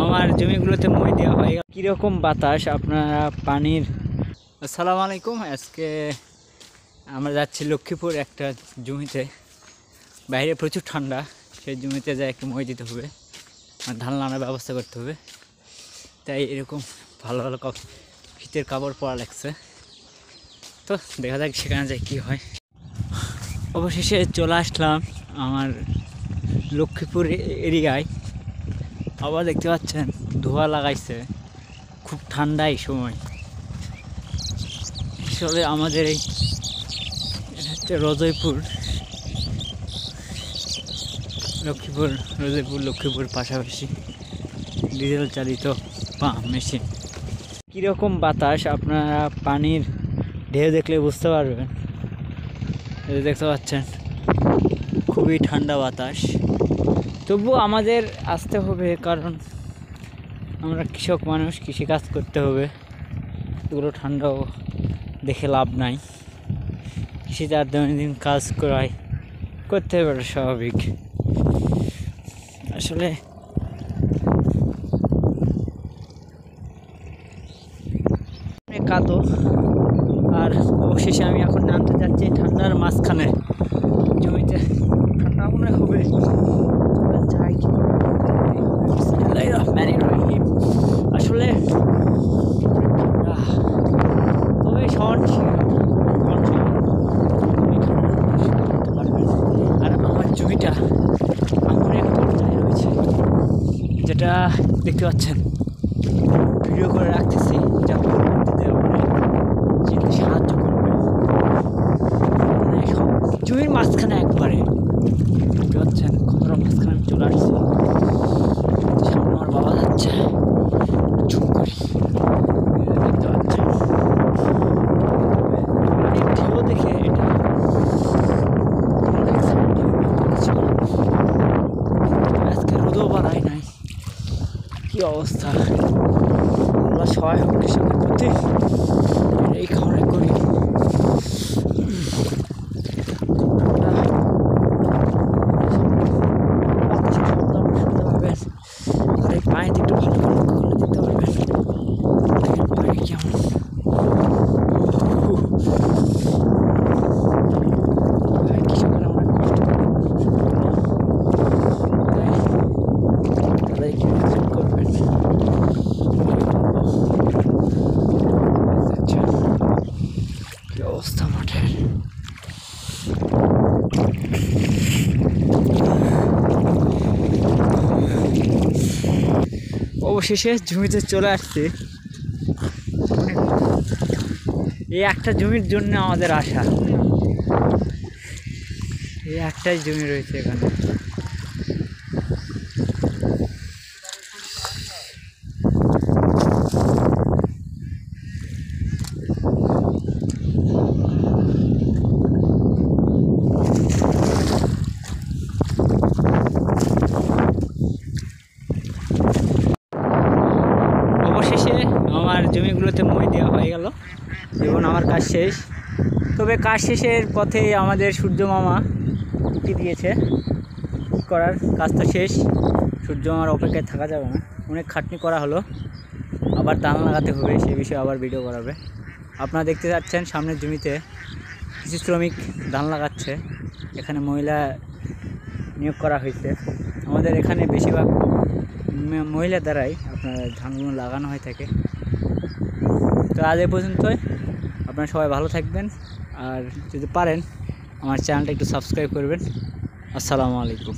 আমার জমিগুলোতে মই দেওয়া হয়। কীরকম বাতাস আপনারা পানির। আসসালামু আলাইকুম। আজকে আমরা যাচ্ছি লক্ষ্মীপুর একটা জমিতে, বাইরে প্রচুর ঠান্ডা, সেই জমিতে যাই একটু মই দিতে হবে, ধান লাগানোর ব্যবস্থা করতে হবে। তাই এরকম ভালো ভালো শীতের কাপড় পরা লাগছে। তো দেখা যাক সেখানে যাই কী হয়। অবশেষে চলে আসলাম আমার লক্ষ্মীপুর এরিয়ায়। আবার দেখতে পাচ্ছেন ধোঁয়া লাগাইছে, খুব ঠান্ডা এই সময়। আসলে আমাদের এটা হচ্ছে লক্ষ্মীপুর পাশাপাশি ডিজেল চালিত পাম্প মেশিন। কীরকম বাতাস আপনারা পানির ঢেউ দেখলে বুঝতে পারবেন। দেখতে পাচ্ছেন খুবই ঠান্ডা বাতাস। তবুও আমাদের আসতে হবে, কারণ আমরা কৃষক মানুষ, কৃষিকাজ করতে হবে। এগুলো ঠান্ডাও দেখে লাভ নাই, কৃষিতে আর দৈনন্দিন কাজ করতে হবে, স্বাভাবিক। আসলে কাতো। আর অবশেষে আমি এখন নামতে যাচ্ছি ঠান্ডার মাঝখানে জমিতে। ঠান্ডা মনে হবে আসলে তবে আর আমার জমিটা এমন এক পর্যায়ে রয়েছে যেটা দেখতে পাচ্ছেন, ভিডিও করে রাখতেছি, যা সাহায্য করবে। জমির মাঝখানে একবারে দেখতে পাচ্ছেন, কতটা মাঝখানে আমি চলে আসছি। সামনে আমার বাবা যাচ্ছে, চুপ করি, দেখতে পাচ্ছেন ঢেউ দেখে। এটা আজকে রোদও বাড়ায় নাই, কি অবস্থা। আমরা সহায় হোক কৃষকের প্রতি, এই খামারে করি। আর এই পানিতে একটু ভালো করে লক্ষ্য করলে দেখতে পারবেন পানি কেমন। কৃষকেরা অনেক কষ্ট করবেন। কি অবস্থা মাঠের। অবশেষে জমিতে চলে আসছে। এই একটা জমির জন্য আমাদের আশা, এই একটাই জমি রয়েছে এখানে। অবশেষে আমার জমিগুলোতে মই দেওয়া হয়ে গেল এবং আমার কাজ শেষ। তবে কাজ শেষের পথে আমাদের সূর্য মামা উঠে দিয়েছে। কী করার, কাজ তো শেষ, সূর্য মামার অপেক্ষায় থাকা যাবে না। অনেক খাটনি করা হলো, আবার ধান লাগাতে হবে, সেই বিষয়ে আবার ভিডিও করাবে। আপনারা দেখতে পাচ্ছেন সামনের জমিতে কিছু শ্রমিক ধান লাগাচ্ছে। এখানে মহিলা নিয়োগ করা হয়েছে। আমাদের এখানে বেশিরভাগ মহিলা দ্বারাই আপনার ধানগুলো লাগানো হয়ে থাকে। তো আজ এ পর্যন্তই। আপনারা সবাই ভালো থাকবেন, আর যদি পারেন আমার চ্যানেলটা একটু সাবস্ক্রাইব করবেন। আসসালামু আলাইকুম।